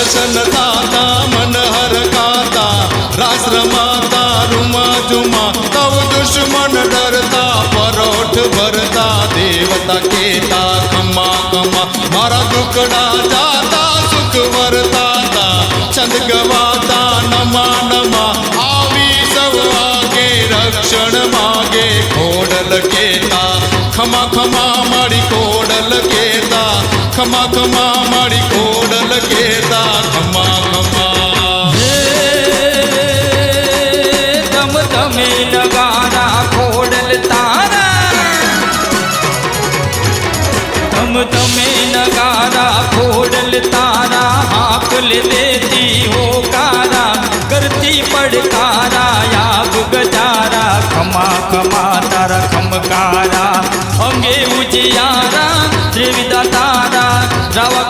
દર્શન થાતા મન હરકાતા રાસ રમાતા રૂમા જુમા તવ દુશ્મન ડરતા પરોઠ ભરતા દેવતા કેતા ખમા ખમા મારા દુકડા જાતા સુખ વર્તાતા છંદ ગવાતા નમા નમા આવી સૌ આગે રક્ષણ માગે ખોડલ કેતા ખમા ખમા મારી ખોડલ કેતા ખમા ખમા મારી ખોડલ કેતા ખમા ખમા ધમ ધમે નગારા ખોડલ તારા ધમ ધમે નગારા ખોડલ તારા હાકલ દેતી હોકારા કરતી પડકારા યાગ ગજારા ખમા ખમા તારા ખમકારા અંગે ઉજિયારા ત્રિવિધા તારા રાવા